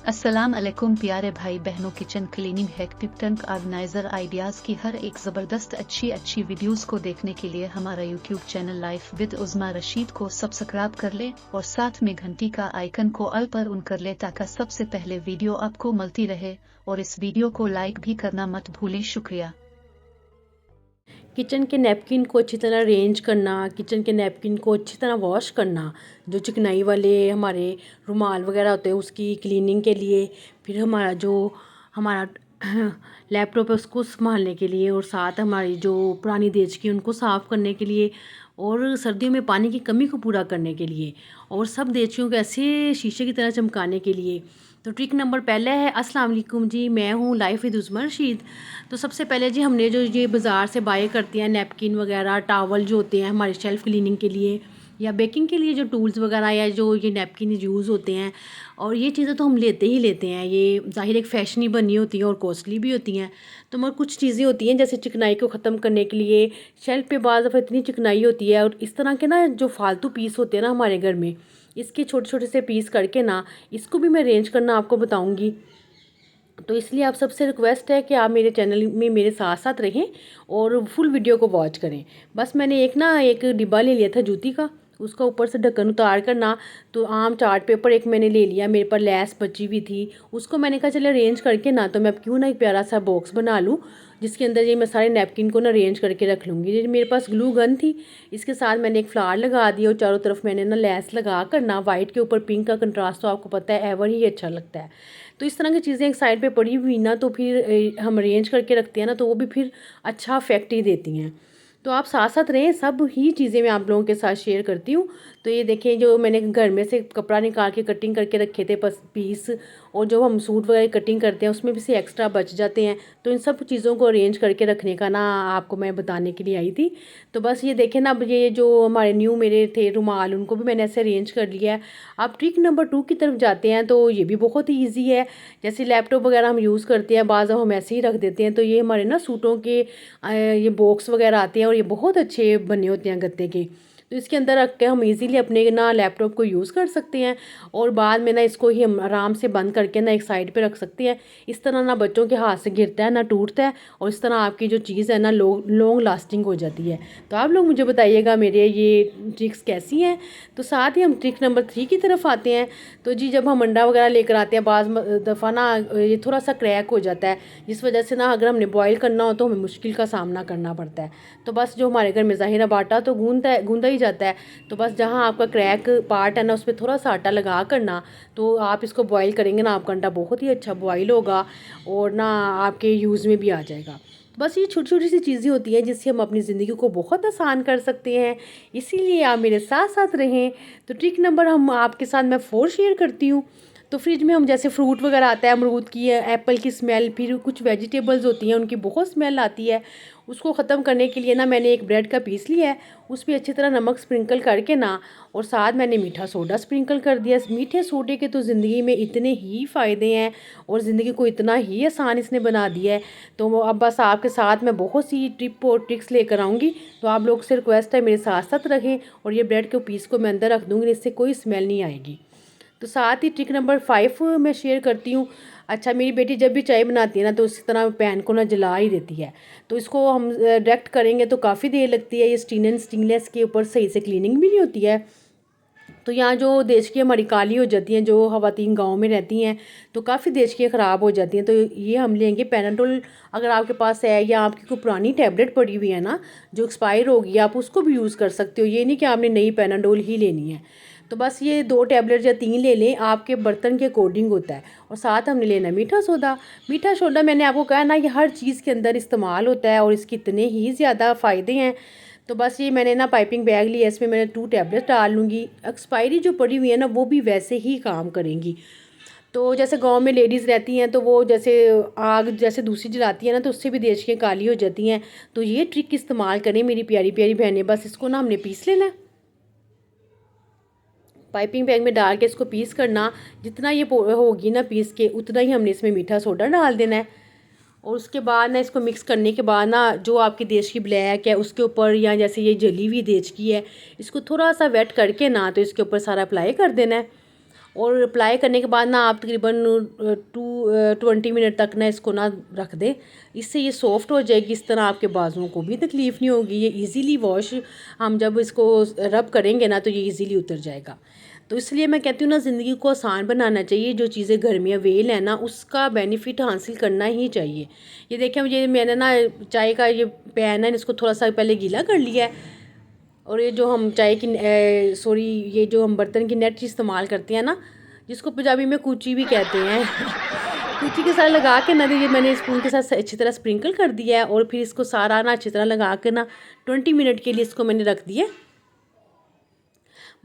अस्सलाम अलैकुम प्यारे भाई बहनों। किचन क्लीनिंग हैक टिप टंक ऑर्गेनाइजर आइडियाज़ की हर एक ज़बरदस्त अच्छी वीडियोस को देखने के लिए हमारा YouTube channel life with उज़मा Rashid को सब्सक्राइब कर ले और साथ में घंटी का आइकन को ऑल पर ऑन कर ले ताकि सबसे पहले वीडियो आपको मिलती रहे। और इस वीडियो को लाइक भी करना मत भूलें। शुक्रिया। किचन के नैपकिन को अच्छी तरह अरेंज करना, किचन के नैपकिन को अच्छी तरह वॉश करना, जो चिकनाई वाले हमारे रुमाल वगैरह होते हैं उसकी क्लीनिंग के लिए, फिर हमारा लैपटॉप है उसको संभालने के लिए, और साथ हमारी जो पुरानी देचकी उनको साफ़ करने के लिए, और सर्दियों में पानी की कमी को पूरा करने के लिए, और सब देचकियों को ऐसे शीशे की तरह चमकाने के लिए। तो ट्रिक नंबर पहले है, अस्सलाम वालेकुम जी, मैं हूँ लाइफ विद उज़मा रशीद। तो सबसे पहले जी हमने जो ये बाज़ार से बाय करते हैं नैपकिन वगैरह, टावल जो होते हैं हमारे शेल्फ़ क्लीनिंग के लिए या बेकिंग के लिए, जो टूल्स वगैरह या जो ये नैपकिन यूज़ होते हैं, और ये चीज़ें तो हम लेते ही लेते हैं। ये ज़ाहिर एक फ़ैशन ही बनी होती हैं और कॉस्टली भी होती हैं। तो मगर कुछ चीज़ें होती हैं जैसे चिकनाई को ख़त्म करने के लिए, शेल्फ़ पे बाज़ दफ़ा इतनी चिकनाई होती है, और इस तरह के ना जो फ़ालतू पीस होते हैं ना हमारे घर में, इसके छोटे छोटे से पीस करके ना इसको भी मैं अरेंज करना आपको बताऊँगी। तो इसलिए आप सबसे रिक्वेस्ट है कि आप मेरे चैनल में मेरे साथ साथ रहें और फुल वीडियो को वॉच करें। बस मैंने एक डिब्बा ले लिया था जूती का, उसका ऊपर से ढक्कन उतार कर ना, तो आम चार्ट पेपर एक मैंने ले लिया, मेरे पर लेस बची हुई थी, उसको मैंने कहा चले अरेंज करके ना, तो मैं अब क्यों ना एक प्यारा सा बॉक्स बना लूँ जिसके अंदर ये मैं सारे नैपकिन को ना अरेंज करके रख लूँगी। ये मेरे पास ग्लू गन थी, इसके साथ मैंने एक फ्लावर लगा दिया और चारों तरफ मैंने ना लेस लगा कर ना, वाइट के ऊपर पिंक का कंट्रास्ट तो आपको पता है एवर ही अच्छा लगता है। तो इस तरह की चीज़ें एक साइड पे पड़ी हुई ना, तो फिर हम अरेंज करके रखते हैं ना, तो वो भी फिर अच्छा इफेक्ट ही देती हैं। तो आप साथ साथ रहें, सब ही चीज़ें मैं आप लोगों के साथ शेयर करती हूँ। तो ये देखें, जो मैंने घर में से कपड़ा निकाल के कटिंग करके रखे थे पीस, और जो हम सूट वगैरह कटिंग करते हैं उसमें भी से एक्स्ट्रा बच जाते हैं, तो इन सब चीज़ों को अरेंज करके रखने का ना आपको मैं बताने के लिए आई थी। तो बस ये देखें ना, अब ये जो हमारे न्यू मेरे थे रुमाल, उनको भी मैंने ऐसे अरेंज कर लिया है। आप ट्रिक नंबर 2 की तरफ जाते हैं तो ये भी बहुत ही ईजी है। जैसे लैपटॉप वगैरह हम यूज़ करते हैं, बाज़ हम ऐसे ही रख देते हैं, तो ये हमारे ना सूटों के ये बॉक्स वगैरह आते हैं और ये बहुत अच्छे बने होते हैं गत्ते के। तो इसके अंदर रख के हम इजीली अपने ना लैपटॉप को यूज़ कर सकते हैं, और बाद में ना इसको ही हम आराम से बंद करके ना एक साइड पे रख सकते हैं। इस तरह ना बच्चों के हाथ से गिरता है ना टूटता है, और इस तरह आपकी जो चीज़ है ना लॉन्ग लास्टिंग हो जाती है। तो आप लोग मुझे बताइएगा मेरे ये ट्रिक्स कैसी हैं। तो साथ ही हम ट्रिक नंबर 3 की तरफ आते हैं। तो जी जब हम अंडा वगैरह लेकर आते हैं, बाज़ दफ़ा ना ये थोड़ा सा क्रैक हो जाता है, जिस वजह से ना अगर हमने बॉयल करना हो तो हमें मुश्किल का सामना करना पड़ता है। तो बस जो हमारे घर में ज़ाहिर बाटा तो गूंदा ही जाता है, तो बस जहाँ आपका क्रैक पार्ट है ना, उस पर थोड़ा सा आटा लगा कर ना, तो आप इसको बॉयल करेंगे ना, आपका अंडा बहुत ही अच्छा बॉयल होगा और ना आपके यूज़ में भी आ जाएगा। बस ये छोटी छोटी सी चीज़ें होती हैं जिससे हम अपनी ज़िंदगी को बहुत आसान कर सकते हैं, इसीलिए आप मेरे साथ साथ रहें। तो ट्रिक नंबर हम आपके साथ मैं 4 शेयर करती हूँ। तो फ्रिज में हम जैसे फ्रूट वगैरह आता है, अमरूद की, एप्पल की स्मेल, फिर कुछ वेजिटेबल्स होती हैं उनकी बहुत स्मेल आती है, उसको ख़त्म करने के लिए ना मैंने एक ब्रेड का पीस लिया है, उस पर अच्छी तरह नमक स्प्रिंकल करके ना, और साथ मैंने मीठा सोडा स्प्रिंकल कर दिया। मीठे सोडे के तो ज़िंदगी में इतने ही फ़ायदे हैं और ज़िंदगी को इतना ही आसान इसने बना दिया है। तो अब बस आपके साथ मैं बहुत सी टिप और ट्रिक्स लेकर आऊँगी, तो आप लोग से रिक्वेस्ट है मेरे साथ साथ रखें, और ये ब्रेड के पीस को मैं अंदर रख दूँगी, इससे कोई स्मेल नहीं आएगी। तो साथ ही ट्रिक नंबर 5 मैं शेयर करती हूँ। अच्छा, मेरी बेटी जब भी चाय बनाती है ना, तो इसी तरह पैन को ना जला ही देती है, तो इसको हम डायरेक्ट करेंगे तो काफ़ी देर लगती है। ये स्टेनलेस के ऊपर सही से क्लीनिंग भी नहीं होती है। तो यहाँ जो देचकी हमारी काली हो जाती हैं, जो ख़वातीन गांव में रहती हैं, तो काफ़ी देचकियाँ ख़राब हो जाती हैं। तो ये हम लेंगे पैनाडोल, अगर आपके पास है, या आपकी कोई पुरानी टैबलेट पड़ी हुई है ना जो एक्सपायर होगी, आप उसको भी यूज़ कर सकते हो। ये नहीं कि आपने नई पैनाडोल ही लेनी है। तो बस ये 2 टैबलेट या 3 ले लें, आपके बर्तन के अकॉर्डिंग होता है। और साथ हमने लेना है मीठा सोडा। मीठा सोडा मैंने आपको कहा ना, ये हर चीज़ के अंदर इस्तेमाल होता है और इसके इतने ही ज़्यादा फ़ायदे हैं। तो बस ये मैंने ना पाइपिंग बैग लिया, इसमें मैंने 2 टैबलेट डाल लूँगी। एक्सपायरी जो पड़ी हुई है ना, वो भी वैसे ही काम करेंगी। तो जैसे गांव में लेडीज़ रहती हैं, तो वो जैसे आग जैसे दूसरी जलाती है ना, तो उससे भी देचकियाँ काली हो जाती हैं। तो ये ट्रिक इस्तेमाल करें मेरी प्यारी प्यारी बहनें। बस इसको ना हमने पीस लेना है, पाइपिंग बैग में डाल के इसको पीस करना। जितना ये होगी ना पीस के, उतना ही हमने इसमें मीठा सोडा डाल देना है। और उसके बाद ना इसको मिक्स करने के बाद ना, जो आपकी देचकी ब्लैक है उसके ऊपर, या जैसे ये जली हुई देचकी है, इसको थोड़ा सा वेट करके ना, तो इसके ऊपर सारा अप्लाई कर देना है। और अप्लाई करने के बाद ना आप तकरीबन 20 मिनट तक ना इसको ना रख दें। इससे ये सॉफ्ट हो जाएगी, इस तरह आपके बाजुओं को भी तकलीफ़ नहीं होगी। ये इजीली वॉश हम जब इसको रब करेंगे ना तो ये इजीली उतर जाएगा। तो इसलिए मैं कहती हूँ ना, ज़िंदगी को आसान बनाना चाहिए। जो चीज़ें घर में अवेल है ना उसका बेनिफिट हासिल करना ही चाहिए। ये देखें, मुझे मैंने ना चाय का ये पैन है, इसको थोड़ा सा पहले गीला कर लिया है। और ये जो हम चाय की ये जो हम बर्तन की नेट इस्तेमाल करते हैं ना, जिसको पंजाबी में कूची भी कहते हैं कूची के साथ लगा के ना ये मैंने स्पून के साथ अच्छी तरह स्प्रिंकल कर दिया है। और फिर इसको सारा ना अच्छी तरह लगा के ना 20 मिनट के लिए इसको मैंने रख दिया।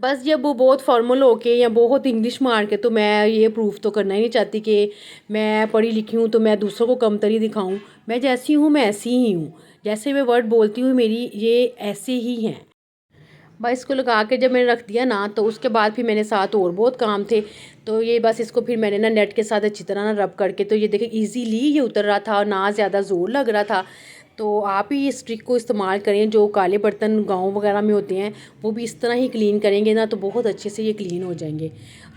बस जब वो बहुत फॉर्मल होके या बहुत इंग्लिश मार के, तो मैं ये प्रूफ तो करना ही नहीं चाहती कि मैं पढ़ी लिखी हूँ तो मैं दूसरों को कमतरी दिखाऊँ। मैं जैसी हूँ मैं ऐसी ही हूँ, जैसे मैं वर्ड बोलती हूँ मेरी ये ऐसे ही हैं। बस इसको लगा के जब मैंने रख दिया ना, तो उसके बाद फिर मैंने साथ और बहुत काम थे, तो ये बस इसको फिर मैंने ना नेट के साथ अच्छी तरह ना रब करके, तो ये देखें ईज़िली ये उतर रहा था, ना ज़्यादा ज़ोर लग रहा था। तो आप ही इस ट्रिक को इस्तेमाल करें। जो काले बर्तन गाँव वगैरह में होते हैं वो भी इस तरह ही क्लीन करेंगे ना, तो बहुत अच्छे से ये क्लीन हो जाएंगे।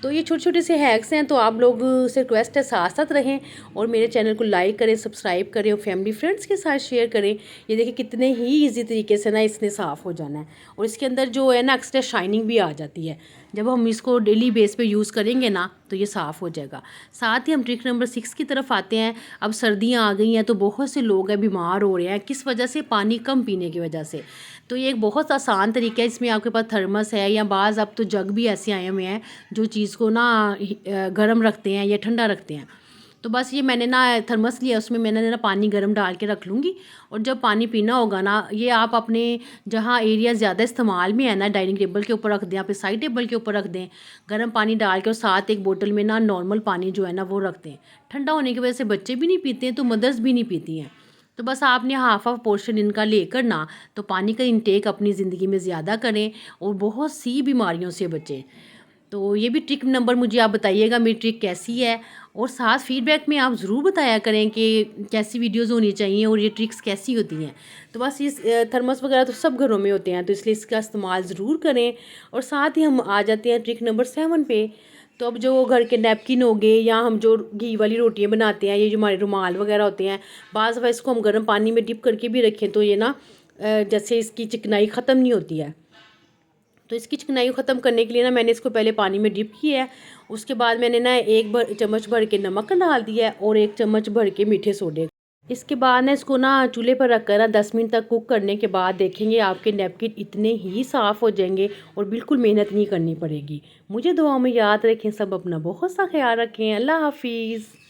तो ये छोटे छोटे से हैक्स हैं, तो आप लोग से रिक्वेस्ट है साथ साथ रहें और मेरे चैनल को लाइक करें, सब्सक्राइब करें और फैमिली फ्रेंड्स के साथ शेयर करें। ये देखिए कितने ही ईजी तरीके से ना इसने साफ़ हो जाना है। और इसके अंदर जो है ना एक्स्ट्रा शाइनिंग भी आ जाती है। जब हम इसको डेली बेस पे यूज़ करेंगे ना तो ये साफ़ हो जाएगा। साथ ही हम ट्रिक नंबर 6 की तरफ आते हैं। अब सर्दियाँ आ गई हैं तो बहुत से लोग हैं बीमार हो रहे हैं, किस वजह से? पानी कम पीने की वजह से। तो ये एक बहुत आसान तरीका है। इसमें आपके पास थर्मस है या बाज़ अब तो जग भी ऐसे आए हुए हैं जो चीज़ को ना गर्म रखते हैं या ठंडा रखते हैं। तो बस ये मैंने ना थर्मस लिया, उसमें मैंने ना पानी गर्म डाल के रख लूँगी। और जब पानी पीना होगा ना, ये आप अपने जहाँ एरिया ज़्यादा इस्तेमाल में है ना, डाइनिंग टेबल के ऊपर रख दें, अपने साइड टेबल के ऊपर रख दें गर्म पानी डाल के। और साथ एक बोतल में ना नॉर्मल पानी जो है ना वो रख दें। ठंडा होने की वजह से बच्चे भी नहीं पीते हैं तो मदर्स भी नहीं पीती हैं। तो बस आपने हाफ पोर्शन इनका लेकर ना तो पानी का इंटेक अपनी ज़िंदगी में ज़्यादा करें और बहुत सी बीमारियों से बचें। तो ये भी ट्रिक नंबर मुझे आप बताइएगा मेरी ट्रिक कैसी है, और साथ फीडबैक में आप ज़रूर बताया करें कि कैसी वीडियोस होनी चाहिए और ये ट्रिक्स कैसी होती हैं। तो बस इस थर्मस वगैरह तो सब घरों में होते हैं, तो इसलिए इसका इस्तेमाल ज़रूर करें। और साथ ही हम आ जाते हैं ट्रिक नंबर 7 पे। तो अब जो घर के नैपकिन हो गए या हम जो घी वाली रोटियां बनाते हैं, ये जो हमारे रुमाल वगैरह होते हैं, बाज़ दफ़ा इसको हम गर्म पानी में डिप करके भी रखें तो ये ना जैसे इसकी चिकनाई ख़त्म नहीं होती है। तो इसकी चिकनाई ख़त्म करने के लिए ना मैंने इसको पहले पानी में डिप किया है। उसके बाद मैंने ना चम्मच भर के नमक डाल दिया है और 1 चम्मच भर के मीठे सोडे। इसके बाद ना इसको ना चूल्हे पर रख कर ना 10 मिनट तक कुक करने के बाद देखेंगे आपके नैपकिन इतने ही साफ़ हो जाएंगे और बिल्कुल मेहनत नहीं करनी पड़ेगी। मुझे दुआओं में याद रखें। सब अपना बहुत सा ख्याल रखें। अल्लाह हाफिज़।